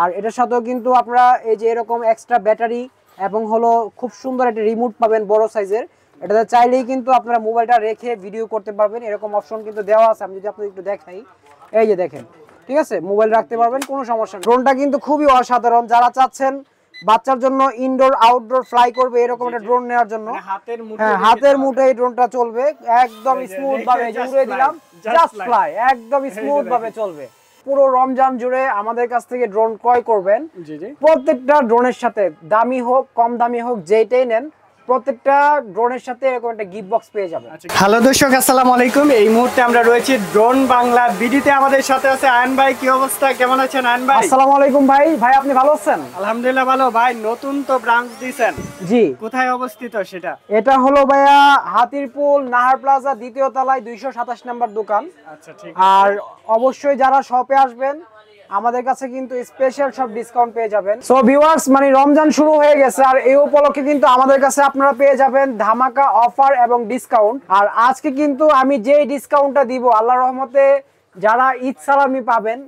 আর এটার সাথেও কিন্তু আপনারা এই যে এরকম এক্সট্রা ব্যাটারি এবং হলো খুব সুন্দর একটা রিমোট পাবেন বড় সাইজের। এটাতে চাইলেই কিন্তু আপনারা মোবাইলটা রেখে ভিডিও করতে পারবেন, এরকম অপশন কিন্তু দেওয়া আছে। আমি যদি আপনাদের একটু দেখাই, এই যে দেখেন, ঠিক আছে, মোবাইল রাখতে পারবেন, কোনো সমস্যা নেই। ড্রোনটা কিন্তু খুবই অসাধারণ। যারা চাচ্ছেন বাচ্চার জন্য ইনডোর আউটডোর ফ্লাই করবে এরকম একটা ড্রোন নেওয়ার জন্য, হাতের মুঠোয় এই ড্রোনটা চলবে একদম স্মুথ ভাবে। উড়ে দিলাম, জাস্ট ফ্লাই, একদম স্মুথ ভাবে চলবে। পুরো রমজান জুড়ে আমাদের কাছ থেকে ড্রোন ক্রয় করবেন, প্রত্যেকটা ড্রোনের সাথে দামি হোক কম দামি হোক যেটাই নেন, প্রত্যেকটা ড্রোনের সাথে এরকম একটা গিফট বক্স পেয়ে যাবেন। হ্যালো দর্শক, আসসালামু আলাইকুম। এই মুহূর্তে আমরা রয়েছি ড্রোন বাংলা বিডিতে। আমাদের সাথে আছে আয়ন ভাই। কি অবস্থা, কেমন আছেন আয়ন ভাই? আসসালামু আলাইকুম ভাই। ভাই আপনি ভালো আছেন? আলহামদুলিল্লাহ ভালো। ভাই নতুন তো ব্রাঞ্চ দিয়েছেন, জি। কোথায় অবস্থিত সেটা? এটা হলো ভাইয়া হাতিরপুল নাহার প্লাজা দ্বিতীয় তলায় 227 নম্বর দোকান। আচ্ছা, ঠিক। আর অবশ্যই যারা শপে আসবেন আমাদের কাছে কিন্তু স্পেশাল সব ডিসকাউন্ট পেয়ে যাবেন। সো ভিউয়ার্স, মানে রমজান শুরু হয়ে গেছে আর এই উপলক্ষে কিন্তু আমাদের কাছে আপনারা পেয়ে যাবেন ধামাকা অফার এবং ডিসকাউন্ট। আর আজকে কিন্তু আমি যে ডিসকাউন্টটা দিব, আল্লাহর রহমতে যারা ঈদ সালামি পাবেন,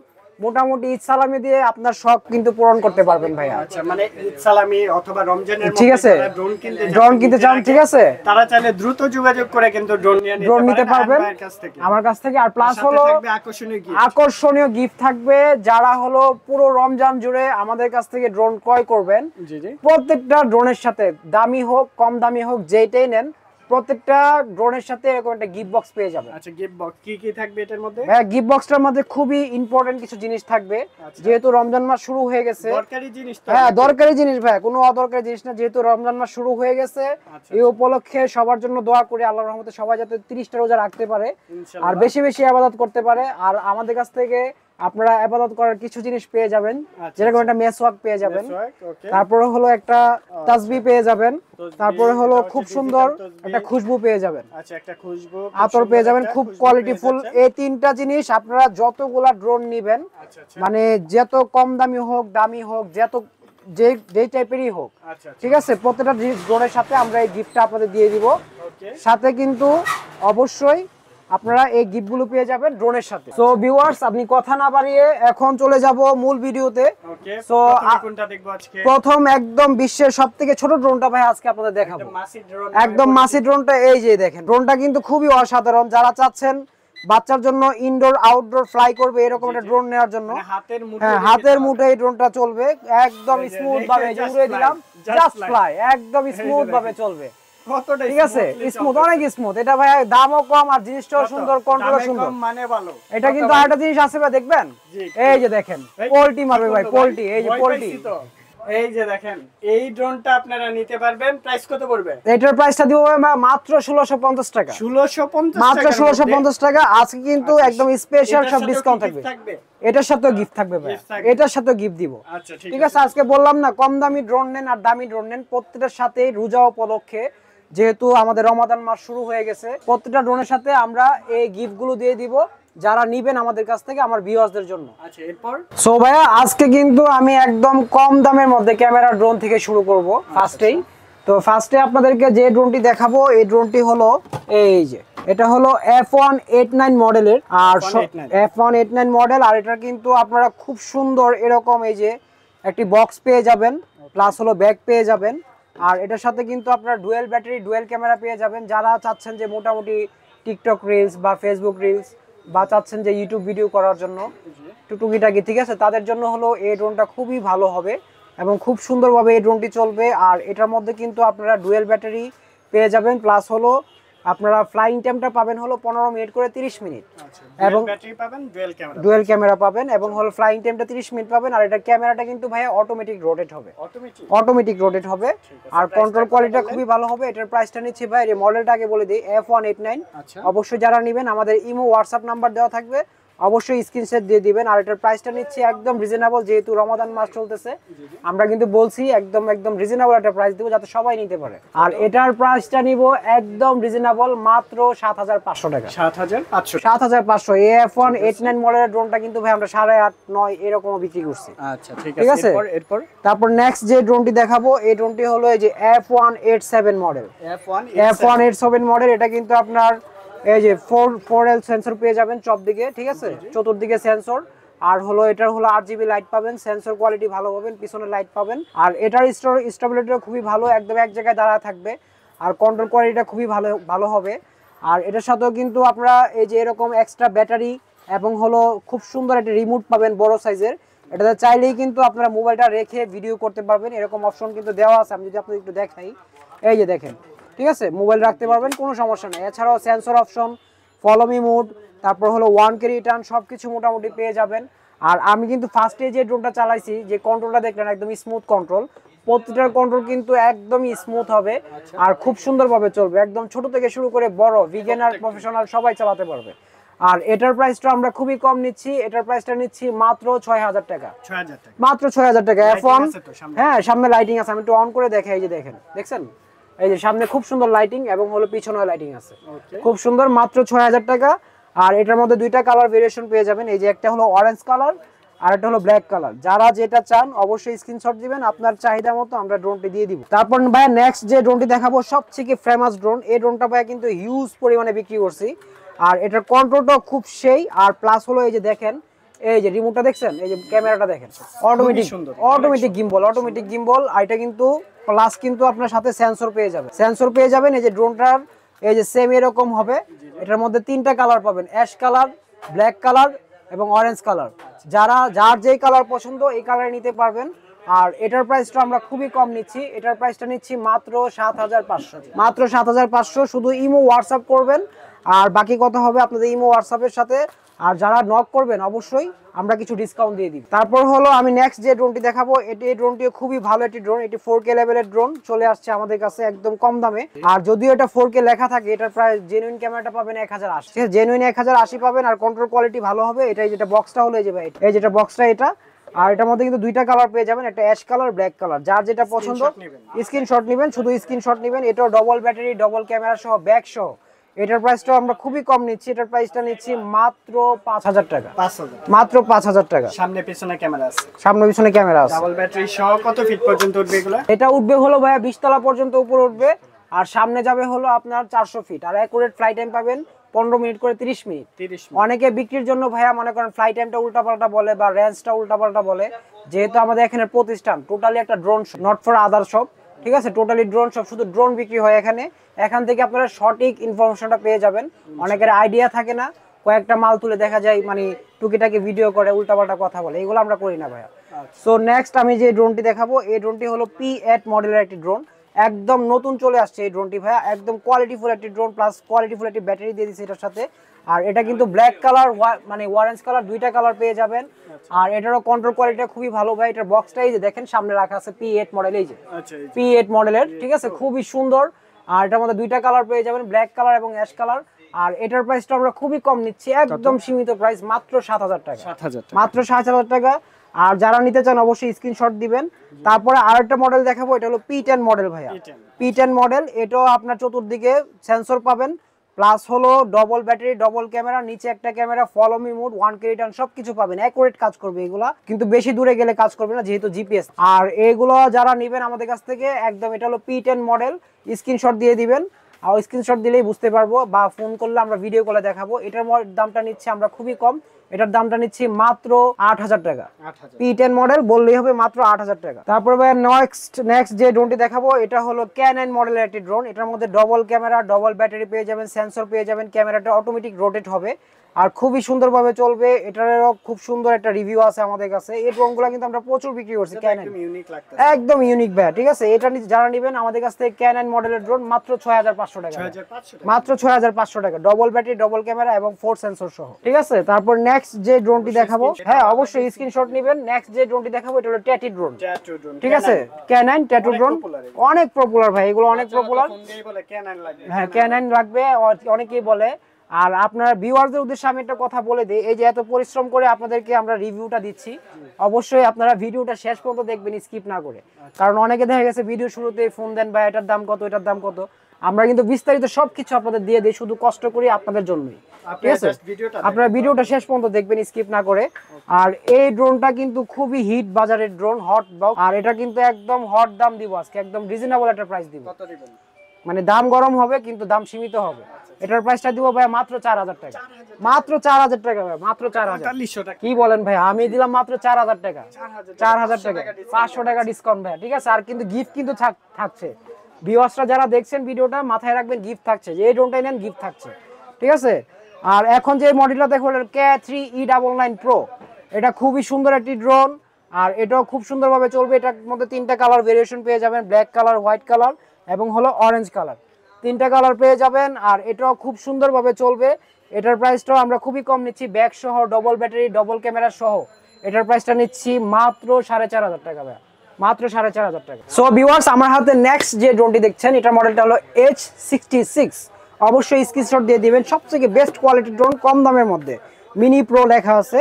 মোটামুটি ঈদ সালামি দিয়ে আপনার শখ কিন্তু পূরণ করতে পারবেন ভাইয়া। আচ্ছা, মানে ঈদ সালামি অথবা রমজানের মধ্যে ঠিক আছে, ড্রোন কিনতে চান, ঠিক আছে, তারা চাইলে দ্রুত যোগাযোগ করে কিন্তু ড্রোন নিতে পারবেন আমার কাছ থেকে। আর প্লাস হলো আকর্ষণীয় গিফট থাকবে। যারা হলো পুরো রমজান জুড়ে আমাদের কাছ থেকে ড্রোন ক্রয় করবেন, প্রত্যেকটা ড্রোনের সাথে দামি হোক কম দামি হোক যেটাই নেন, প্রত্যেকটা ড্রোনের সাথে এরকম একটা গিফট বক্স পেয়ে যাবেন। আচ্ছা, গিফট বক্স কি কি থাকবে এটার মধ্যে? হ্যাঁ, গিফট বক্সটার মধ্যে খুবই ইম্পর্টেন্ট কিছু জিনিস থাকবে। যেহেতু রমজান মাস শুরু হয়ে গেছে, দরকারি জিনিস তো। হ্যাঁ, দরকারি জিনিস ভাই, কোনো অদরকারি জিনিস না। যেহেতু রমজান মাস শুরু হয়ে গেছে, এই উপলক্ষে সবার জন্য দোয়া করি আল্লাহর রহমতে সবাই যাতে 30টা রোজা রাখতে পারে আর বেশি বেশি ইবাদত করতে পারে। আর আমাদের কাছ থেকে আপনারা ইবাদত করার কিছু জিনিস পেয়ে যাবেন, যেরকম একটা মেসওয়াক পেয়ে যাবেন, তারপরে হলো একটা তাসবিহ পেয়ে যাবেন, তারপরে হলো খুব সুন্দর একটা খুশবু পেয়ে যাবেন। আচ্ছা, একটা খুশবু আতর পেয়ে যাবেন, খুব কোয়ালিটিফুল। এই তিনটা জিনিস আপনারা যতগুলা ড্রোন নেবেন, মানে যত কম দামি হোক দামি হোক, যত যে টাইপেরই হোক, ঠিক আছে, প্রত্যেকটা ড্রোনের সাথে আমরা এই গিফটটা আপনাদের দিয়ে দিব। সাথে কিন্তু অবশ্যই আপনারা এই গিফটগুলো পেয়ে যাবেন ড্রোনের সাথে। সো ভিউয়ার্স, আপনি কথা না বাড়িয়ে এখন চলে যাব মূল ভিডিওতে। সো কোনটা দেখব আজকে? প্রথম একদম বিশ্বের সবথেকে ছোট ড্রোনটা ভাই আজকে আপনাদের দেখাবো, একদম মাসি ড্রোনটা। এই যে দেখেন, ড্রোনটা কিন্তু খুবই অসাধারণ। যারা চাচ্ছেন বাচ্চার জন্য ইনডোর আউটডোর ফ্লাই করবে এরকম একটা ড্রোন নেওয়ার জন্য, হ্যাঁ, হাতের মুঠোয় এই ড্রোনটা চলবে একদম স্মুথ ভাবে। উড়ে দিলাম, জাস্ট ফ্লাই, একদম স্মুথ ভাবে চলবে, ঠিক আছে, স্মুথ, অনেক স্মুথ। এটা ভাই দামও কম আর জিনিসটাও সুন্দর, কন্ট্রোলও সুন্দর, মানে ভালো। এটা কিন্তু আরেকটা জিনিস আছে ভাই, দেখবেন, এই যে দেখেন, পোল্টি মারবে ভাই, পোল্টি, এই যে পোল্টি। এই যে দেখেন, এই ড্রোনটা আপনারা নিতে পারবেন। প্রাইস কত পড়বে? এটার প্রাইসটা দিব মাত্র 1650 টাকা। 1650 মাত্র 1650 টাকা। আজকে কিন্তু একদম স্পেশাল সব ডিসকাউন্ট থাকবে। এটার সাথেও গিফট থাকবে ভাই, এটার সাথেও গিফট দিব। ঠিক আছে, আজকে বললাম না, কম দামি ড্রোন নেন আর দামি ড্রোন নেন, প্রত্যেকটার সাথে রোজা উপলক্ষে যেহেতু আমাদের রমাদান মাস শুরু হয়ে গেছে, প্রত্যেকটা ড্রোনের সাথে আমরা এই গিফটগুলো দিয়ে দিব যারা নিবেন আমাদের কাছ থেকে, আমার ভিউয়ার্সদের জন্য। আচ্ছা, এরপর সো ভাইয়া, আজকে কিন্তু আমি একদম কম দামের মধ্যে ক্যামেরা ড্রোন থেকে শুরু করব ফার্স্টেই। তো ফার্স্টে আপনাদেরকে যে ড্রোনটি দেখাবো, এই ড্রোনটি হলো এই যে, এটা হলো F189 মডেলের। আর F189 মডেল, আর এটা কিন্তু আপনারা খুব সুন্দর এরকম এই যে একটি বক্স পেয়ে যাবেন, প্লাস হলো ব্যাগ পেয়ে যাবেন। আর এটার সাথে কিন্তু আপনারা ডুয়েল ব্যাটারি ডুয়েল ক্যামেরা পেয়ে যাবেন। যারা চাচ্ছেন যে মোটামুটি টিকটক রিলস বা ফেসবুক রিলস, বা চাচ্ছেন যে ইউটিউব ভিডিও করার জন্য টুকটাকি, ঠিক আছে, তাদের জন্য হলো এই ড্রোনটা খুবই ভালো হবে এবং খুব সুন্দরভাবে এই ড্রোনটি চলবে। আর এটার মধ্যে কিন্তু আপনারা ডুয়েল ব্যাটারি পেয়ে যাবেন, প্লাস হলো আপনারা ফ্লাইং টাইমটা পাবেন হলো 15 মিনিট করে 30 মিনিট, এবং ব্যাটারি পাবেন, ডুয়েল ক্যামেরা পাবেন, এবং হলো ফ্লাইং টাইমটা 30 মিনিট পাবেন। আর এটা ক্যামেরাটা কিন্তু ভাইয়া অটোমেটিক রোটেট হবে, আর কন্ট্রোল কোয়ালিটিটা খুবই ভালো হবে। এটার প্রাইসটা নিচ্ছি ভাই, এই মডেলটা আগে বলে দিই, F189। অবশ্যই যারা নেবেন আমাদের ইমো হোয়াটসঅ্যাপ নাম্বার দেওয়া থাকবে, অবশ্যই স্ক্রিনশট দিয়ে দিবেন। আর এটার প্রাইসটা নিচ্ছি একদম রিজনেবল, যেহেতু রমাদান মাস চলতেছে আমরা কিন্তু বলছি একদম রিজনেবল একটা প্রাইস দেব যাতে সবাই নিতে পারে। আর এটার প্রাইসটা নিব একদম রিজনেবল, মাত্র 7500 টাকা। 7500 এই F189 মডেলের ড্রোনটা কিন্তু ভাই আমরা 8.5 9 এরকম বিক্রি করছি। আচ্ছা, ঠিক আছে। এরপর তারপর নেক্সট যে ড্রোনটি দেখাবো, এই ড্রোনটি হলো এই যে F187 মডেল। F187 মডেল, এটা কিন্তু আপনার এই যে 4L সেন্সর পেয়ে যাবেন সব দিকে, ঠিক আছে, চতুর্দিকে সেন্সর, আর হলো এটার হলো 8GB লাইট পাবেন, সেন্সর কোয়ালিটি ভালো পাবেন, পিছনে লাইট পাবেন। আর এটার স্টেবিলিটিটা খুবই ভালো, একদম এক জায়গায় দাঁড়া থাকবে। আর কন্ট্রোল কোয়ালিটিটা খুবই ভালো হবে। আর এটার সাথেও কিন্তু আপনারা এই যে এরকম এক্সট্রা ব্যাটারি এবং হলো খুব সুন্দর একটা রিমোট পাবেন বড় সাইজের। এটাতে চাইলেই কিন্তু আপনারা মোবাইলটা রেখে ভিডিও করতে পারবেন, এরকম অপশন কিন্তু দেওয়া আছে। আমি যদি আপনাদের একটু দেখাই, এই যে দেখেন, ঠিক আছে, মোবাইল রাখতে পারবেন, কোনো সমস্যা নেই। এছাড়াও sensor option, follow me mode, তারপর হলো 1K রিটার্ন, সব কিছু মোটামুটি পেয়ে যাবেন। আর আমি কিন্তু ফার্স্টে যে ড্রোনটা চালাইছি, যে কন্ট্রোলটা দেখলেন একদম স্মুথ কন্ট্রোল, প্রতিটার কন্ট্রোল কিন্তু একদমই স্মুথ হবে আর খুব সুন্দরভাবে চলবে। একদম ছোট থেকে শুরু করে বড়, বিগিনার, প্রফেশনাল সবাই চালাতে পারবে। আর এটার প্রাইসটা আমরা খুবই কম নিচ্ছি, এটার প্রাইসটা নিচ্ছি মাত্র 6000 টাকা। মাত্র 6000 টাকা। এখন হ্যাঁ, সামনে লাইটিং আছে, আমি একটু অন করে দেখাই। এই যে দেখেন, দেখছেন, এই যে সামনে খুব সুন্দর লাইটিং এবং হলো পিছনেও লাইটিং আছে, খুব সুন্দর। মাত্র 6000 টাকা। আর এটার মধ্যে দুইটা কালার ভেরিয়েশন পেয়ে যাবেন। এই যে একটা হলো অরেঞ্জ কালার আর একটা হলো ব্ল্যাক কালার। যারা যেটা চান অবশ্যই স্ক্রিনশট দিবেন, আপনার চাহিদা মতো আমরা ড্রোনটি দিয়ে দিব। তারপর ভাই নেক্সট যে ড্রোনটি দেখাবো সবথেকে ফেমাস ড্রোন। এই ড্রোনটা ভাই কিন্তু হিউজ পরিমাণে বিক্রি করছি। আর এটার কন্ট্রোলটা খুব সেই। আর প্লাস হলো এই যে দেখেন, এই যে রিমোটটা দেখছেন, এই যে ক্যামেরাটা দেখেন, অটোমেটিক গিম্বল। আর এটা কিন্তু প্লাস কিন্তু আপনার সাথে সেন্সর পেয়ে যাবেন। এই যে ড্রোনটার এই যে সেম এরকম হবে। এটার মধ্যে তিনটা কালার পাবেন, অ্যাশ কালার, ব্ল্যাক কালার এবং অরেঞ্জ কালার। যার যেই কালার পছন্দ এই কালার নিতে পারবেন। আর এটার প্রাইসটা আমরা খুবই কম নিচ্ছি, এটার প্রাইসটা নিচ্ছি মাত্র 7500। মাত্র 7500। শুধু ইমো হোয়াটসঅ্যাপ করবেন, আর বাকি কথা হবে আপনাদের ইমো হোয়াটসঅ্যাপের সাথে। আর যারা নক করবেন অবশ্যই আমরা কিছু ডিসকাউন্ট দিয়ে দিই। তারপর হলো আমি নেক্সট যে ড্রোনটি দেখাবো, এই ড্রোনটিও খুবই ভালো একটি ড্রোন। এটি 4K লেভেলের ড্রোন, চলে আসছে আমাদের কাছে একদম কম দামে। আর যদিও এটা 4K লেখা থাকে, এটার প্রায় জেনুইন ক্যামেরাটা পাবেন 1080, জেনুইন 1080 পাবেন। আর কন্ট্রোল কোয়ালিটি ভালো হবে। এটাই যেটা বক্সটা হলো, এই যে ভাই, এই যেটা বক্সটা এটা। আর এটার মধ্যে কিন্তু দুইটা কালার পেয়ে যাবেন, একটা অ্যাশ কালার, ব্ল্যাক কালার। যার যেটা পছন্দ স্ক্রিনশট নেবেন, শুধু স্ক্রিনশট নেবেন। এটাও ডবল ব্যাটারি, ডবল ক্যামেরা সহ, ব্যাক সহ। এটার প্রাইসটা আমরা খুবই কম নিচ্ছি, এটার প্রাইসটা নিচ্ছি মাত্র 5000 টাকা। মাত্র 5000 টাকা। সামনে পিছনে ক্যামেরা আছে, ডাবল ব্যাটারি সহ। কত ফিট পর্যন্ত উঠবে এগুলো? এটা উঠবে হলো ভাইয়া 20 তলা পর্যন্ত উপরে উঠবে। আর সামনে যাবে হলো আপনার 400 ফিট। আর অ্যাকুরেট ফ্লাই টাইম পাবেন 15 মিনিট করে 30 মিনিট। অনেকে বিক্রির জন্য ভাইয়া মনে করেন ফ্লাই টাইমটা উল্টাপাল্টা বলে বা রেঞ্জটা উল্টাপাল্টা বলে। যেহেতু আমাদের এখানে প্রতিষ্ঠান টোটালি একটা drone shop, not for other shop, ঠিক আছে, টোটালি ড্রোন শপ, শুধু ড্রোন বিক্রি হয় এখানে। এখান থেকে আপনারা সঠিক ইনফরমেশনটা পেয়ে যাবেন। অনেকের আইডিয়া থাকে না, কয়েকটা মাল তুলে দেখা যায় মানে টুকিটাকি ভিডিও করে উল্টাপাল্টা কথা বলে, এগুলো আমরা করি না ভাইয়া। সো নেক্সট আমি যে ড্রোনটি দেখাবো, এই ড্রোনটি হলো P8 মডেলের একটি ড্রোন। একদম নতুন চলে আসছে এই ড্রোনটি ভাইয়া, একদম কোয়ালিটিফুল একটি ড্রোন, প্লাস কোয়ালিটিফুল একটি ব্যাটারি দিয়ে দিয়েছে এটার সাথে। আর এটা কিন্তু ব্ল্যাক কালার মানে অরেঞ্জ কালার, দুইটা কালার পেয়ে যাবেন। আর এটারও কন্ট্রোল কোয়ালিটিটা খুবই ভালো ভাই। এটার বক্সটাই যে দেখেন সামনে রাখা আছে P8 মডেল, এই যে P8 মডেলের, ঠিক আছে, খুবই সুন্দর। আর এটার মধ্যে দুইটা কালার পেয়ে যাবেন, ব্ল্যাক কালার এবং অ্যাশ কালার। আর এটার প্রাইসটা আমরা খুবই কম নিচ্ছি, একদম সীমিত প্রাইস, মাত্র 7000 টাকা। মাত্র 7000 টাকা। আর যারা নিতে চান অবশ্যই স্ক্রিনশট দিবেন। তারপরে আরেকটা মডেল দেখাবো, এটা হলো P10 মডেল ভাইয়া। P10 মডেল, এটাও আপনার চতুর্দিকে সেন্সর পাবেন, প্লাস হলো ডবল ব্যাটারি, ডবল ক্যামেরা, নিচে একটা camera, follow me mode, 1K return, সবকিছু পাবেন। অ্যাকুরেট কাজ করবে এগুলা, কিন্তু বেশি দূরে গেলে কাজ করবে না যেহেতু জিপিএস। আর এগুলো যারা নেবেন আমাদের কাছ থেকে একদম, এটা হলো P10 মডেল, স্ক্রিনশট দিয়ে দিবেন। আর স্ক্রিনশট দিলেই বুঝতে পারবো, বা ফোন করলে আমরা ভিডিও কলে দেখাবো। এটার দামটা নিচ্ছি আমরা খুবই কম, এটার দামটা নিচ্ছি মাত্র 8000 টাকা। P10 মডেল বললেই হবে, মাত্র 8000 টাকা। তারপর ভাই নেক্সট যে ড্রোনটি দেখাবো, এটা হলো Canon মডেলের একটি ড্রোন। এটার মধ্যে ডবল ক্যামেরা, ডবল ব্যাটারি পেয়ে যাবেন, সেন্সর পেয়ে যাবেন, ক্যামেরাটা অটোমেটিক রোটেট হবে আর খুবই সুন্দরভাবে চলবে। এটারও খুব সুন্দর একটা রিভিউ আছে আমাদের কাছে। এই ড্রোনগুলো কিন্তু আমরা প্রচুর বিক্রি করছি Canon, একদম ইউনিক ভাই, ঠিক আছে। এটা যারা নেবেন আমাদের কাছ থেকে Canon মডেলের ড্রোন মাত্র 6500 টাকা। মাত্র 6500 টাকা, ডবল ব্যাটারি, ডবল ক্যামেরা এবং 4 সেন্সর সহ, ঠিক আছে। তারপর নেক্সট যে ড্রোনটি দেখাবো, হ্যাঁ অবশ্যই স্ক্রিনশট নেবেন। নেক্সট যে ড্রোনটি দেখাবো এটা হলো ট্যাটু ড্রোন, ঠিক আছে। Canon ট্যাটু ড্রোন অনেক পপুলার ভাই, এগুলো অনেক পপুলার। হ্যাঁ, Canon লাগবে অনেকেই বলে। আর আপনার ভিউয়ারদের উদ্দেশ্যে আমি একটা কথা বলে দিই, এই যে এত পরিশ্রম করে আপনাদেরকে আমরা রিভিউটা দিচ্ছি, অবশ্যই আপনারা ভিডিওটা শেষ পর্যন্ত দেখবেন, স্কিপ না করে। কারণ অনেকে দেখা গেছে ভিডিও শুরুতেই ফোন দেন বা এটার দাম কত, এটার দাম কত। আমরা কিন্তু বিস্তারিত সবকিছু আপনাদের দিয়ে দিই, শুধু কষ্ট করি আপনাদের জন্যই, ঠিক আছে। আপনারা ভিডিওটা শেষ পর্যন্ত দেখবেন স্কিপ না করে। আর এই ড্রোনটা কিন্তু খুবই হিট বাজারের ড্রোন, হট বক্স। আর এটা কিন্তু একদম হট দাম দিব আজকে, একদম রিজনেবল একটা প্রাইস দিব। মানে দাম গরম হবে কিন্তু দাম সীমিত হবে। এটার প্রাইসটা দিব ভাই মাত্র 4000 টাকা, মাত্র 4000 টাকা ভাই, মাত্র 4000। 4500 টাকা। কি বলেন ভাই, আমি দিলাম মাত্র 4000 টাকা, 4000 টাকা, 500 টাকা ডিসকাউন্ট ভাই, ঠিক আছে। আর কিন্তু গিফট কিন্তু থাকছে, ভিউয়ার্সরা যারা দেখছেন ভিডিওটা মাথায় রাখবেন, গিফট থাকছে, যে এই ড্রোনটাই নেন গিফট থাকছে, ঠিক আছে। আর এখন যে মডেলটা দেখো K3E99 Pro, এটা খুবই সুন্দর একটি ড্রোন, আর এটাও খুব সুন্দরভাবে চলবে। এটার মধ্যে 3টা কালার ভেরিয়েশন পেয়ে যাবেন, ব্ল্যাক কালার, হোয়াইট কালার এবং হলো অরেঞ্জ কালার, 3টা কালার পেয়ে যাবেন। আর এটাও খুব সুন্দরভাবে চলবে। এটার প্রাইসটাও আমরা খুবই কম নিচ্ছি, ব্যাক সহ, ডবল ব্যাটারি, ডবল ক্যামেরা সহ। এটার প্রাইসটা নিচ্ছি মাত্র 4500 টাকা ভাই, মাত্র 4500 টাকা। সো ভিউয়ার্স, আমার হাতে নেক্সট যে ড্রোনটি দেখছেন, এটার মডেলটা হলো H66। অবশ্যই স্ক্রিনশট দিয়ে দিবেন, সবথেকে বেস্ট কোয়ালিটির ড্রোন, কম দামের মধ্যে, মিনি প্রো লেখা আছে।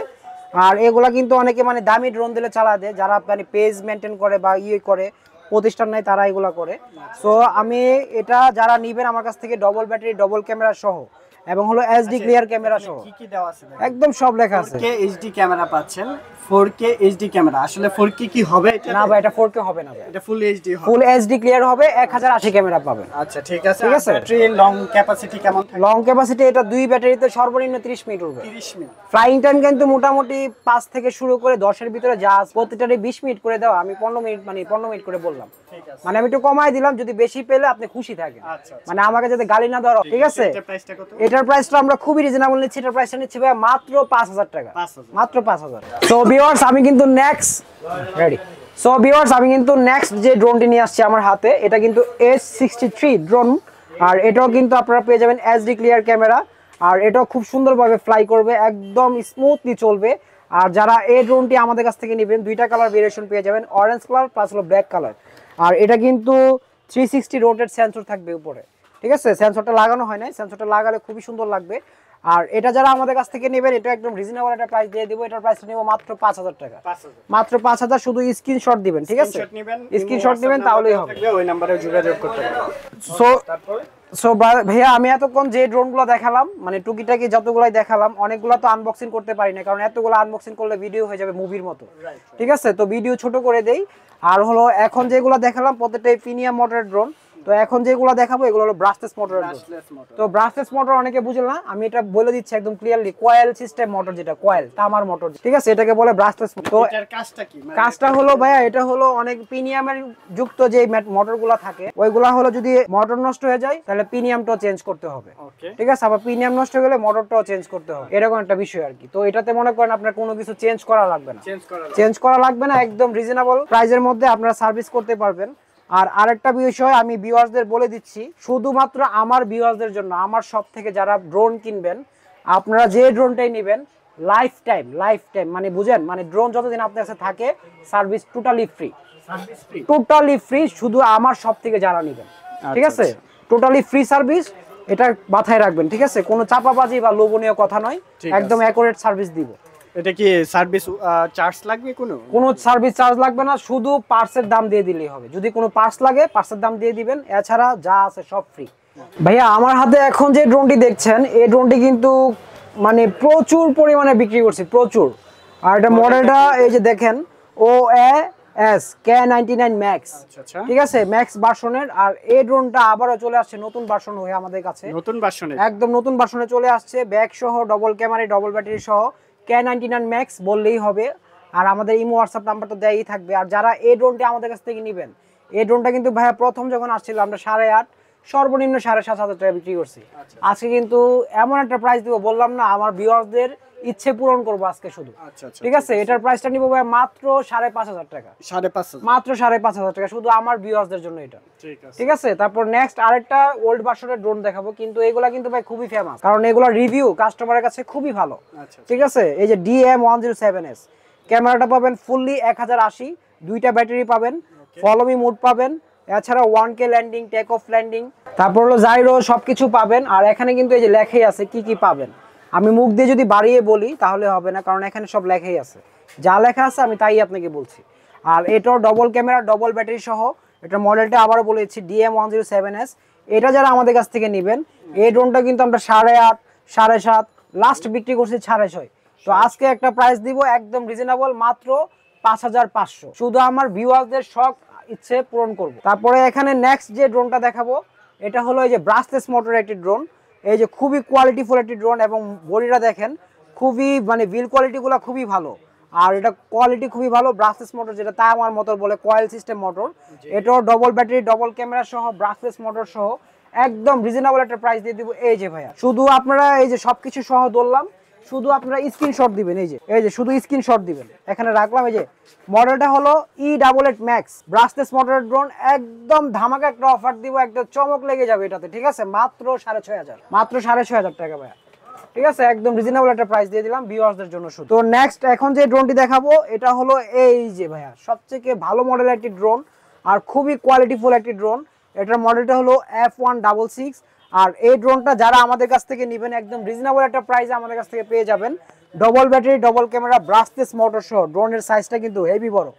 আর এগুলা কিন্তু অনেকে মানে দামি ড্রোন দিলে চালা দেয়, যারা মানে পেজ মেনটেন করে বা করে প্রতিষ্ঠান নাই, তারা এগুলা করে। সো আমি এটা যারা নিবেন আমার কাছ থেকে, ডবল ব্যাটারি, ডবল ক্যামেরা সহ এবং হলো HD ক্লিয়ার ক্যামেরা সহ, কি কি দেওয়া আছে? একদম সব লেখা আছে। 4K HD ক্যামেরা পাচ্ছেন, 4K HD ক্যামেরা। আসলে 4K কি হবে এটা? না ভাই, এটা 4K হবে না ভাই, এটা ফুল HD হবে। ফুল HD ক্লিয়ার হবে, 1080 ক্যামেরা পাবেন। আচ্ছা ঠিক আছে। ঠিক আছে। ব্যাটারি লং ক্যাপাসিটি কেমন থাকে? লং ক্যাপাসিটি এটা 2 ব্যাটারিতে সর্বনিম্ন 30 মিনিট উঠবে। 30 মিনিট। ফ্লাইং টাইম কিন্তু মোটামুটি 5 থেকে শুরু করে 10 এর ভিতরে যা আছে, প্রতিটারে 20 মিনিট করে দাও। আমি 15 মিনিট মানে 15 মিনিট করে বললাম, ঠিক আছে। মানে আমি একটু কমাই দিলাম, যদি বেশি পেলে আপনি খুশি থাকেন, আচ্ছা। মানে আমাকে যাতে গালি না দেওয়া, ঠিক আছে। এটার প্রাইসটা কত? এটার প্রাইসটা আমরা খুবই রিজনেবল নিচ্ছি। এটার প্রাইসটা নিচ্ছি ভাই মাত্র 5000 টাকা, 5000। মাত্র 5000। সো ভিউয়ার্স, আমি কিন্তু নেক্সট যে ড্রোনটি নিয়ে আসছি আমার হাতে, এটা কিন্তু H63 ড্রোন। আর এটাও কিন্তু আপনারা পেয়ে যাবেন HD ক্লিয়ার ক্যামেরা, আর এটাও খুব সুন্দরভাবে ফ্লাই করবে, একদম স্মুথলি চলবে। আর যারা এই ড্রোনটি আমাদের কাছ থেকে নেবেন, 2টা কালার ভেরিয়েশন পেয়ে যাবেন, অরেঞ্জ কালার প্লাস হলো ব্ল্যাক কালার। আর এটা কিন্তু 360 রোটেট সেন্সর থাকবে উপরে, ঠিক আছে। সেন্সরটা লাগানো হয় নাই, সেন্সরটা লাগালে খুবই সুন্দর লাগবে। আর এটা যারা আমাদের কাছ থেকে নেবেন, এটা একদম রিজনেবল একটা প্রাইস দিয়ে দিব। এটার প্রাইসটা নিব মাত্র 5000 টাকা, 5000। মাত্র 5000। শুধু স্ক্রিনশট দিবেন, ঠিক আছে, স্ক্রিনশট দিবেন তাহলেই হবে, ওই নম্বরে যোগাযোগ করতে পারবেন। সো ভাইয়া, আমি এতক্ষণ যে ড্রোনগুলো দেখালাম, মানে টুকিটাকি যতগুলাই দেখালাম, অনেকগুলো তো আনবক্সিং করতে পারি না, কারণ এতগুলো আনবক্সিং করলে ভিডিও হয়ে যাবে মুভির মতো, ঠিক আছে। তো ভিডিও ছোট করে দেই। আর হলো এখন যেগুলো দেখালাম প্রত্যেকটাই প্রিমিয়াম মোটরের ড্রোন। তো এখন যেগুলো দেখাবো এগুলো হলো ব্রাশলেস মোটরের ড্রোন। তো ব্রাশলেস মোটর অনেকে বুঝল না, আমি এটা বলে দিচ্ছি একদম ক্লিয়ারলি, কয়েল সিস্টেম মোটর, যেটা কয়েল তামার মোটর, ঠিক আছে, এটাকে বলে ব্রাশলেস। তো এটার কাজটা কি? কাজটা হলো ভাইয়া, এটা হলো অনেক প্রিমিয়ামের যুক্ত যে মোটরগুলো থাকে, ওইগুলা হলো যদি মোটর নষ্ট হয়ে যায় তাহলে প্রিমিয়ামটাও চেঞ্জ করতে হবে, ঠিক আছে। আবার প্রিমিয়াম নষ্ট হয়ে গেলে মোটরটাও চেঞ্জ করতে হবে, এরকম একটা বিষয় আর কি। তো এটাতে মনে করেন আপনার কোনো কিছু চেঞ্জ করা লাগবে না, একদম রিজনেবল প্রাইসের মধ্যে আপনারা সার্ভিস করতে পারবেন। আর আরেকটা বিষয় আমি ভিউয়ার্সদের বলে দিচ্ছি, শুধুমাত্র আমার ভিউয়ার্সদের জন্য, আমার সব থেকে যারা ড্রোন কিনবেন, আপনারা যে ড্রোনটাই নেবেন লাইফ টাইম মানে বুঝেন, মানে ড্রোন যতদিন আপনার কাছে থাকে সার্ভিস টোটালি ফ্রি, শুধু আমার সব থেকে যারা নেবেন, ঠিক আছে, টোটালি ফ্রি সার্ভিস। এটা মাথায় রাখবেন, ঠিক আছে, কোনো চাপাবাজি বা লোভনীয় কথা নয়, একদম অ্যাকুরেট সার্ভিস দিব। এটা কি সার্ভিস চার্জ লাগবে? কোনো সার্ভিস চার্জ লাগবে না, শুধু পার্টসের দাম দিয়ে দিলেই হবে। যদি কোনো পার্টস লাগে পার্টসের দাম দিয়ে দিবেন, এছাড়া যা আছে সব ফ্রি। ভাইয়া, আমার হাতে এখন যে ড্রোনটি দেখছেন, এই ড্রোনটি কিন্তু মানে প্রচুর পরিমাণে বিক্রি করছি, প্রচুর। আর এটা মডেলটা এই যে দেখেন, OAS K99 Max, ঠিক আছে, ম্যাক্স ভার্সনের। আর এই ড্রোনটা আবারও চলে আসছে নতুন ভার্সন হয়ে আমাদের কাছে, একদম নতুন ভার্সনে চলে আসছে, ব্যাক সহ, ডবল ক্যামেরা, ডবল ব্যাটারি সহ, K99 Max বললেই হবে। আর আমাদের ইমো হোয়াটসঅ্যাপ নাম্বার তো দেয়াই থাকবে। আর যারা এই ড্রোনটি আমাদের কাছ থেকে নেবেন, এই ড্রোনটা কিন্তু ভাইয়া প্রথম যখন আসছিল আমরা 8.5 সর্বনিম্ন 7,500 টাকা বিক্রি করছি। আজকে কিন্তু এমন একটা প্রাইস দিব, বললাম না, আমার ভিউয়ারদের ইচ্ছে পূরণ করবো আজকে শুধু, ঠিক আছে। এটার প্রাইসটা নিব ভাই মাত্র 5,500 টাকা, মাত্র 5,500 টাকা, শুধু আমার ভিউয়ারদের জন্য এটা, ঠিক আছে। তারপর নেক্সট আরেকটা ওল্ড ভার্সনের ড্রোন দেখাবো, কিন্তু এগুলা কিন্তু ভাই খুবই ফেমাস, কারণ এগুলা রিভিউ কাস্টমারের কাছে খুবই ভালো, ঠিক আছে। এই যে DM107S, ক্যামেরাটা পাবেন ফুললি 1080, 2টা ব্যাটারি পাবেন, ফলো মি মোড পাবেন, এছাড়া 1K landing, take off landing, তারপর হলো জাইরো, সবকিছু পাবেন। আর এখানে কিন্তু এই যে লেখাই আছে কি কি পাবেন, আমি মুখ দিয়ে যদি বাড়িয়ে বলি তাহলে হবে না, কারণ এখানে সব লেখাই আছে, যা লেখা আছে আমি তাই আপনাকে বলছি। আর এটাও ডবল ক্যামেরা, ডবল ব্যাটারি সহ। এটার মডেলটা আবারও বলেছি DM107S। এটা যারা আমাদের কাছ থেকে নেবেন, এই ড্রোনটা কিন্তু আমরা 8.5, 7.5 লাস্ট বিক্রি করছি 6.5। তো আজকে একটা প্রাইস দিব একদম রিজনেবল, মাত্র 5,500, শুধু আমার ভিউয়ারদের শখ ইচ্ছে পূরণ করব। তারপরে এখানে নেক্সট যে ড্রোনটা দেখাবো, এটা হলো এই যে ব্রাসলেস মোটরের একটি ড্রোন, এই যে খুবই কোয়ালিটিফুল একটি ড্রোন এবং বডিটা দেখেন খুবই মানে বিল কোয়ালিটিগুলো খুবই ভালো। আর এটা কোয়ালিটি খুবই ভালো, ব্রাসলেস মোটর যেটা তাই আমার মোটর বলে, কয়েল সিস্টেম মোটর। এটাও ডবল ব্যাটারি, ডবল ক্যামেরা সহ, ব্রাসলেস মোটর সহ একদম রিজনেবল একটা প্রাইস দিয়ে দিব। এই যে ভাইয়া শুধু আপনারা এই যে সবকিছু সহ ধরলাম, শুধু আপনারা স্ক্রিনশট দিবেন, এই যে শুধু স্ক্রিনশট দিবেন, এখানে রাখলাম। এই যে মডেলটা হলো E88 ম্যাক্স ব্রাসলেস মোটরের ড্রোন, একদম ধামাকা একটা অফার দিব, একটা চমক লেগে যাবে এটাতে, ঠিক আছে? মাত্র 6,500, মাত্র 6,500 টাকা ভাইয়া, ঠিক আছে? একদম রিজনেবল একটা প্রাইস দিয়ে দিলাম ভিউয়ার্সদের জন্য শুধু। তো নেক্সট এখন যে ড্রোনটি দেখাবো এটা হলো এই যে ভাইয়া সবথেকে ভালো মডেলের একটি ড্রোন আর খুবই কোয়ালিটিফুল একটি ড্রোন। এটার মডেলটা হলো F166। আর এই ড্রোনটা যারা আমাদের কাছ থেকে নেবেন একদম রিজনেবল একটা প্রাইসে আমাদের কাছ থেকে পেয়ে যাবেন। Double battery, double camera, brushless motor সহ। ড্রোনের সাইজটা কিন্তু হেভি বড়।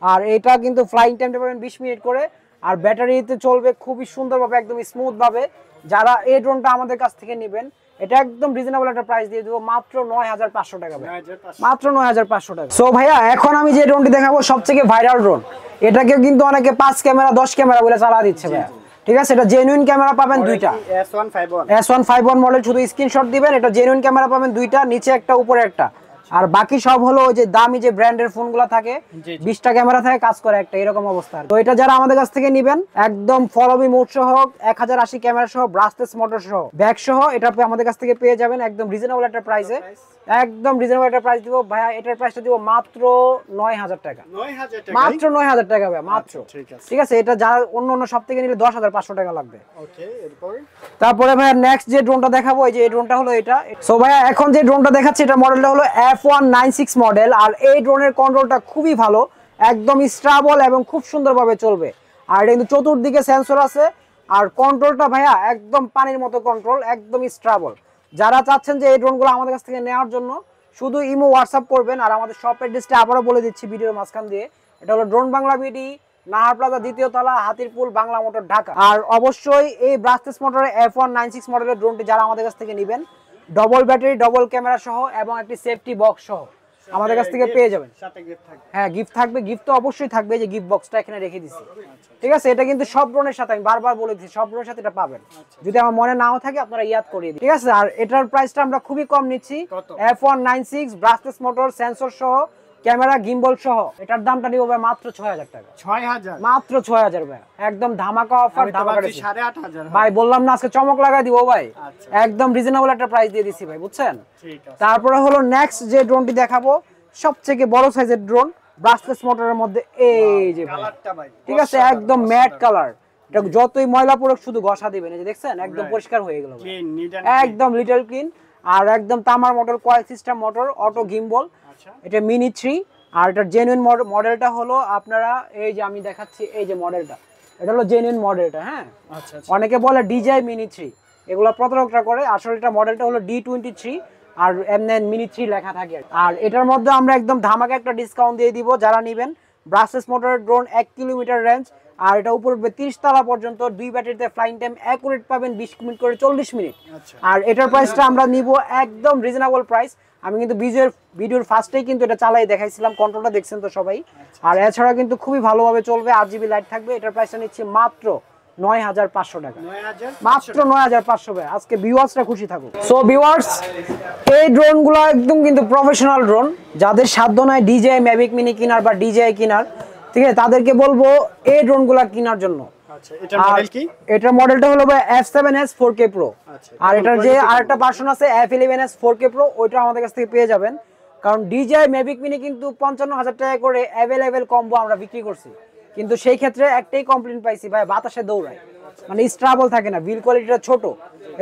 আর এটা কিন্তু ফ্লাইং টাইমটা পাবেন 20 মিনিট করে, আর ব্যাটারিতে চলবে খুবই সুন্দরভাবে, একদম স্মুথ ভাবে। যারা এই ড্রোনটা আমাদের কাছ থেকে নেবেন এটা একদম রিজনেবল একটা প্রাইস দিয়ে দেবো, মাত্র 9,500 টাকা, মাত্র 9,500 টাকা। সো ভাইয়া এখন আমি যে ড্রোনটি দেখাবো সবথেকে ভাইরাল ড্রোন, এটাকে কিন্তু অনেকে 5 ক্যামেরা 10 ক্যামেরা বলে চালা দিচ্ছে ভাইয়া, ঠিক আছে? এটা জেনুইন ক্যামেরা পাবেন দুইটা, S151 মডেল, শুধু স্ক্রিনশট দিবেন। এটা জেনুইন ক্যামেরা পাবেন দুইটা, নিচে একটা উপরে একটা। আর বাকি সব হলো ওই যে দামি যে ব্র্যান্ডের ফোনগুলো থাকে, 20টা ক্যামেরা থাকে, কাজ করে একটা, এরকম অবস্থা। তো এটা যারা আমাদের কাছ থেকে নেবেন একদম ফলোবি মোড সহ, 1080 ক্যামেরা সহ, ব্রাসলেস মোটর সহ, ব্যাক সহ, এটা আমাদের কাছ থেকে পেয়ে যাবেন একদম রিজনেবল একটা প্রাইসে, একদম রিজনেবল একটা প্রাইস দিব ভাইয়া। এটার প্রাইসটা দিব মাত্র 9,000 টাকা, মাত্র 9,000 টাকা ভাইয়া, মাত্র, ঠিক আছে? এটা যারা অন্য সব থেকে নিলে 10,500 টাকা লাগবে। তারপরে ভাইয়া নেক্সট যে ড্রোনটা দেখাবো, এই যে এই ড্রোনটা হলো এটা। সো ভাইয়া এখন যে ড্রোনটা দেখাচ্ছি এটা মডেলটা হলো F196 মডেল। আর এই ড্রোনের কন্ট্রোলটা খুবই ভালো, একদম স্টেবল এবং খুব সুন্দরভাবে চলবে। আর এটা কিন্তু চতুর্দিকে সেন্সর আছে, আর কন্ট্রোলটা ভাইয়া একদম পানির মতো কন্ট্রোল, একদম স্টেবল। যারা চাচ্ছেন যে এই ড্রোনগুলো আমাদের কাছ থেকে নেওয়ার জন্য শুধু ইমো হোয়াটসঅ্যাপ করবেন। আর আমাদের শপ অ্যাড্রেসটা আবারও বলে দিচ্ছি ভিডিওর মাঝখান দিয়ে, এটা হলো drone Bangla BD, Nahar plaza, 2য় তলা, হাতিরপুল, বাংলা মোটর, ঢাকা। আর অবশ্যই এই ব্রাসলেস মোটরের F196 মডেলের ড্রোনটি যারা আমাদের কাছ থেকে নেবেন ডবল ব্যাটারি, ডবল ক্যামেরা সহ এবং একটি সেফটি বক্স সহ আমাদের কাছ থেকে পেয়ে যাবেন। হ্যাঁ, গিফট থাকবে, গিফট তো অবশ্যই থাকবে, যে গিফট বক্সটা এখানে রেখে দিছি, ঠিক আছে? এটা কিন্তু সব ড্রোনের সাথে, আমি বারবার বলে দিচ্ছি, সব ড্রোনের সাথে এটা পাবেন। যদি আমার মনে নাও থাকে আপনারা ইয়াদ করিয়ে দিন, ঠিক আছে? আর এটার প্রাইসটা আমরা খুবই কম নিচ্ছি, F196 ব্রাসলেস মোটর, সেন্সর সহ, ক্যামেরা, গিম্বল সহ। এটার দামটা নিব ভাই মাত্র 6,000 টাকা, 6,000, মাত্র 6,000 ভাই, একদম ধামাকা অফার, ধামাকা 8,500 ভাই। বললাম না আজকে চমক লাগা দিব ভাই, একদম রিজনেবল একটা প্রাইস দিয়ে দিছি ভাই, বুঝছেন? তারপরে হলো নেক্সট যে ড্রোনটি দেখাবো সবথেকে বড় সাইজের ড্রোন ব্রাসলেস মোটরের মধ্যে, এই যে ভাই, ঠিক আছে? একদম ম্যাট কালার, এটা যতই ময়লা পড়ুক শুধু ঘষা দিবেন, এই যে দেখছেন একদম পরিষ্কার হয়ে গেল, একদম লিটল ক্লিন। আর একদম তামার motor, coil system motor, auto gimbal. এটা মিনি 3। আর এটার জেনুইন মডেলটা হলো আপনারা এই যে আমি দেখাচ্ছি, এই যে মডেলটা, এটা হলো জেনুইন মডেলটা। হ্যাঁ, অনেকে বলে DJI মিনি 3, এগুলো প্রতারকরা করে, আসলে এটা মডেলটা হলো D23 আর এমনি মিনি 3 লেখা থাকে। আর এটার মধ্যে আমরা একদম ধামাকা একটা ডিসকাউন্ট দিয়ে দিব যারা নেবেন। ব্রাসলেস মোটরের ড্রোন, 1 কিলোমিটার রেঞ্জ, আর এটা উপর উঠবে 30 তলা পর্যন্ত, 2 ব্যাটারিতে, ফ্লাইং টাইম অ্যাকুরেট পাবেন 20 মিনিট করে 40 মিনিট। আর এটার প্রাইসটা আমরা নিব একদম রিজনেবল প্রাইস। আমি কিন্তু ভিডিওর ফার্স্টেই কিন্তু এটা চালাই দেখাইছিলাম, কন্ট্রোলটা দেখছেন তো সবাই। আর এছাড়া কিন্তু খুবই ভালোভাবে চলবে, RGB লাইট থাকবে। এটার প্রাইসটা নিচ্ছি মাত্র 9,500 টাকা, মাত্র 9,500 ভাই। আজকে ভিউয়ার্সরা খুশি থাকুক। সো ভিউয়ার্স, এই ড্রোনগুলো একদম কিন্তু প্রফেশনাল ড্রোন, যাদের সাধ্য নাই DJI Mavic Mini কেনার বা DJI কেনার, ঠিক আছে? তাদেরকে বলবো এই ড্রোনগুলো কেনার জন্য। এটার মডেল কি? এটার মডেলটা হলো ভাই F7S 4K Pro। আর এটার যে আরেকটা ভার্সন আছে F11S 4K Pro, ওইটা আমাদের কাছ থেকে পেয়ে যাবেন। কারণ DJI Mavic Mini কিন্তু 55,000 টাকা করে অ্যাভেলেবেল কম্বো আমরা বিক্রি করছি, কিন্তু সেই ক্ষেত্রে একটাই কমপ্লেইন পাইছি ভাই, বাতাসে দৌড়ায়, মানে স্টেবল থাকে না, বিল কোয়ালিটিটা ছোট,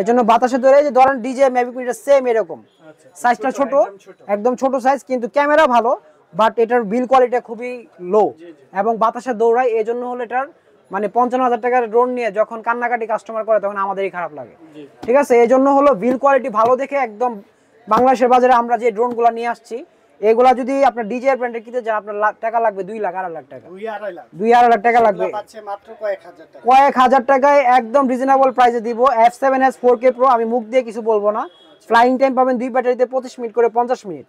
এজন্য বাতাসে দৌড়ায়। যে ধরেন DJI Mavic Mini সেম এরকম সাইজটা ছোট, একদম ছোট সাইজ, কিন্তু ক্যামেরা ভালো, বাট এটার বিল কোয়ালিটি খুবই লো এবং বাতাসে দৌড়ায়। এজন্য হলো এটার মানে 55,000 টাকার ড্রোন নিয়ে যখন কান্নাকাটি কাস্টমার করে তখন আমাদেরই খারাপ লাগে, ঠিক আছে? এই জন্য হলো বিল কোয়ালিটি ভালো দেখে একদম বাংলাদেশের বাজারে আমরা যে ড্রোনগুলো নিয়ে আসছি, এগুলা যদি আপনার DJI ব্র্যান্ডের কিনতে যান আপনার টাকা লাগবে 2 লাখ, 2.5 লাখ টাকা, 2.5 লাখ টাকা লাগবে। মাত্র কয়েক হাজার টাকায় একদম রিজনেবল প্রাইসে দিব F7S 4K Pro। আমি মুখ দিয়ে কিছু বলবো না। ফ্লাইং টাইম পাবেন 2 ব্যাটারিতে 25 মিনিট করে 50 মিনিট।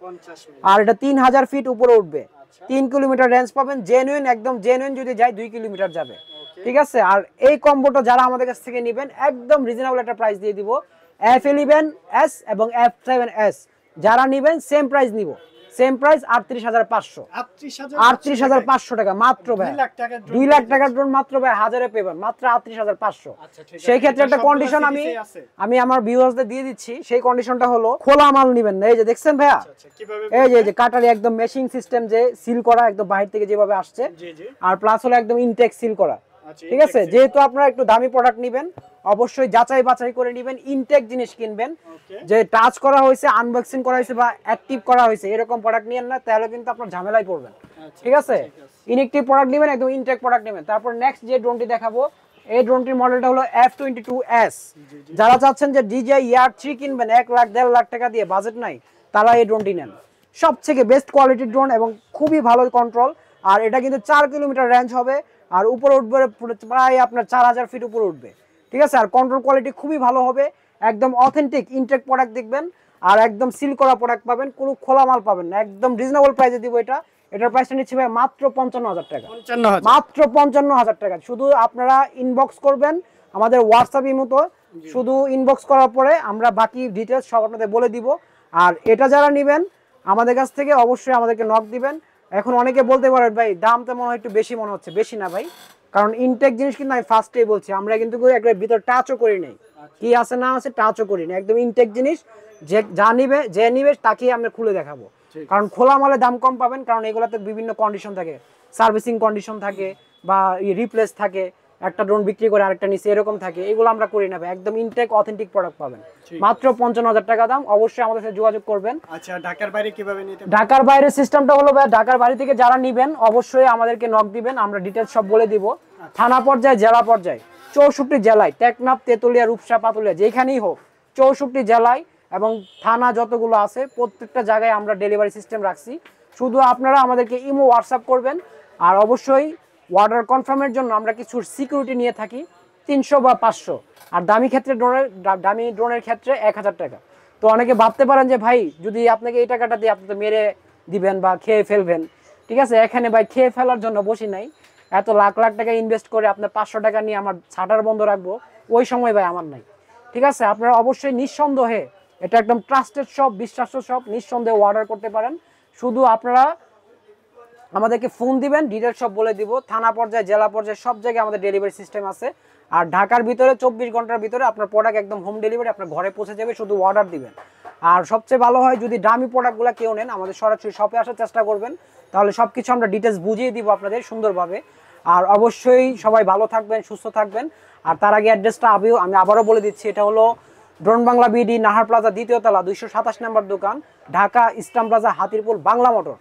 আর এটা 3000 ফিট উপরে উঠবে, 3 কিলোমিটার রেঞ্জ পাবেন। জেনুইন, একদম জেনুইন যদি যায় 2 কিলোমিটার যাবে। ঠিক আছে। আর এই কম্বোটা যারা আমাদের কাছ থেকে নেবেন একদম রিজনেবল একটা প্রাইস দিয়ে দিব। F11s এবং F7s যারা নেবেন সেম প্রাইস নিব, সেম প্রাইস 38,500, 38,500 টাকা মাত্র ভাই। 2 লাখ টাকার ড্রোন মাত্র ভাই হাজারে পেবেন, মাত্র 38,500। সেই ক্ষেত্রে একটা কন্ডিশন আমি আমার ভিউয়ার্সদের দিয়ে দিচ্ছি। সেই কন্ডিশনটা হলো খোলা মাল নেবেন না। এই যে দেখছেন ভাইয়া, এই যে কাটারি একদম মেশিং সিস্টেম, যে সিল করা একদম বাইরে থেকে যেভাবে আসছে, আর প্লাস হলো একদম ইনটেক সিল করা। ঠিক আছে, যেহেতু আপনারা একটু দামি প্রোডাক্ট নেবেন অবশ্যই যাচাই বাছাই করে নেবেন, ইনটেক জিনিস কিনবেন, যে টাচ করা হয়েছে, আনবক্সিং করা হয়েছে বা অ্যাক্টিভ করা হয়েছে এরকম প্রোডাক্ট নিয়েন না, তাহলে কিন্তু আপনার ঝামেলায় পড়বেন। ঠিক আছে, ইনএক্টিভ প্রোডাক্ট নেবেন, একদম ইনটেক প্রোডাক্ট নেবেন। তারপর নেক্সট যে ড্রোনটি দেখাবো, এই ড্রোনটির মডেলটা হলো F22s। যারা চাচ্ছেন যে DJI Air 3 কিনবেন 1 লাখ 1.5 লাখ টাকা দিয়ে, বাজেট নাই, তারা এই ড্রোনটি নেন। সবথেকে বেস্ট কোয়ালিটির ড্রোন এবং খুবই ভালো কন্ট্রোল। আর এটা কিন্তু 4 কিলোমিটার রেঞ্জ হবে, আর উপরে উঠবে প্রায় আপনার 4000 ফিট উপরে উঠবে। ঠিক আছে, আর কন্ট্রোল কোয়ালিটি খুবই ভালো হবে, একদম অথেন্টিক ইনটেক প্রোডাক্ট দেখবেন, আর একদম সিল করা প্রোডাক্ট পাবেন, কোনো খোলা মাল পাবেন না। একদম রিজনেবল প্রাইসে দিব এটা। এটার প্রাইসটা নিচ্ছে ভাই মাত্র 55,000 টাকা, মাত্র 55,000 টাকা। শুধু আপনারা ইনবক্স করবেন আমাদের হোয়াটসঅ্যাপ মতো, শুধু ইনবক্স করার পরে আমরা বাকি ডিটেলস সব আপনাদের বলে দিব। আর এটা যারা নেবেন আমাদের কাছ থেকে অবশ্যই আমাদেরকে নক দিবেন। এখন অনেকে বলতে পারেন ভাই দামটা মনে হয় একটু বেশি মনে হচ্ছে, বেশি না ভাই, কারণ ইনটেক জিনিস কিন্তু আমি ফার্স্টেই বলছি, আমরা কিন্তু একবার ভিতর টাচও করি নাই, কি আছে না আছে টাচও করি না, একদম ইনটেক জিনিস। যে যা নিবে যে নিবে তাকেই আমরা খুলে দেখাবো, কারণ খোলা মালে দাম কম পাবেন, কারণ এগুলাতে বিভিন্ন কন্ডিশন থাকে, সার্ভিসিং কন্ডিশন থাকে বা রিপ্লেস থাকে, একটা ড্রোন বিক্রি করে আরেকটা নিচে এরকম থাকে, এগুলো আমরা করি না ভাই, একদম ইনটেক অথেন্টিক প্রোডাক্ট পাবেন, মাত্র 55,000 টাকা দাম। অবশ্যই আমাদের সাথে যোগাযোগ করবেন। আচ্ছা, ঢাকার বাইরে কিভাবে নিতে? ঢাকার বাইরের সিস্টেমটা হলো ভাই, ঢাকার বাইরে থেকে যারা নেবেন অবশ্যই আমাদেরকে নক দিবেন, আমরা ডিটেইলস সব বলে দিব। থানা পর্যায়ে, জেলা পর্যায়ে, 64 জেলায়, টেকনাফ, তেতুলিয়া, রূপসা, পাতুলিয়া, যেখানেই হোক 64 জেলায় এবং থানা যতগুলো আছে প্রত্যেকটা জায়গায় আমরা ডেলিভারি সিস্টেম রাখছি। শুধু আপনারা আমাদেরকে ইমো হোয়াটসঅ্যাপ করবেন। আর অবশ্যই অর্ডার কনফার্মের জন্য আমরা কিছু সিকিউরিটি নিয়ে থাকি, 300 বা 500, আর দামি ড্রোনের ক্ষেত্রে 1000 টাকা। তো অনেকে ভাবতে পারেন যে ভাই যদি আপনাকে এই টাকাটা দিয়ে আপনি তো মেরে দিবেন বা খেয়ে ফেলবেন। ঠিক আছে, এখানে ভাই খেয়ে ফেলার জন্য বসি নাই, এত লাখ লাখ টাকা ইনভেস্ট করে আপনার 500 টাকা নিয়ে আমার শাটার বন্ধ রাখবো, ওই সময় ভাই আমার নাই। ঠিক আছে, আপনারা অবশ্যই নিঃসন্দেহে, এটা একদম ট্রাস্টেড শপ, বিশ্বাস্য শপ, নিঃসন্দেহে অর্ডার করতে পারেন। শুধু আপনারা আমাদেরকে ফোন দিবেন, ডিটেইলস সব বলে দিব। থানা পর্যায়ে, জেলা পর্যায়ে সব জায়গায় আমাদের ডেলিভারি সিস্টেম আছে। আর ঢাকার ভিতরে 24 ঘন্টার ভিতরে আপনার প্রোডাক্ট একদম হোম ডেলিভারি আপনার ঘরে পৌঁছে যাবে, শুধু অর্ডার দিবেন। আর সবচেয়ে ভালো হয় যদি দামি প্রোডাক্টগুলো কেউ নেন, আমাদের সরাসরি শপে আসার চেষ্টা করবেন, তাহলে সব কিছু আমরা ডিটেইলস বুঝিয়ে দিব আপনাদের সুন্দরভাবে। আর অবশ্যই সবাই ভালো থাকবেন, সুস্থ থাকবেন। আর তার আগে অ্যাড্রেসটা আমি আবারও বলে দিচ্ছি, এটা হলো drone Bangla BD, Nahar plaza, 2য় তলা, 227 নম্বর দোকান, Dhaka eastern plaza, Hatirpul, Bangla motor,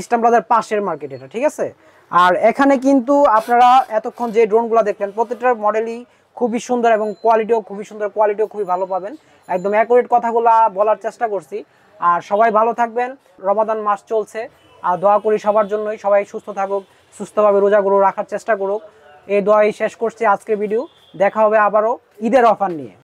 eastern প্লাজার পাশের মার্কেট এটা। ঠিক আছে, আর এখানে কিন্তু আপনারা এতক্ষণ যে ড্রোনগুলো দেখলেন প্রত্যেকটার মডেলই খুবই সুন্দর এবং কোয়ালিটিও খুবই সুন্দর, কোয়ালিটিও খুবই ভালো পাবেন। একদম অ্যাকুরেট কথাগুলো বলার চেষ্টা করছি। আর সবাই ভালো থাকবেন, রমাদান মাস চলছে, আর দোয়া করি সবার জন্যই, সবাই সুস্থ থাকুক, সুস্থভাবে রোজাগুলো রাখার চেষ্টা করুক, এই দোয়াই শেষ করছি আজকের ভিডিও। দেখা হবে আবারও ঈদের অফার নিয়ে।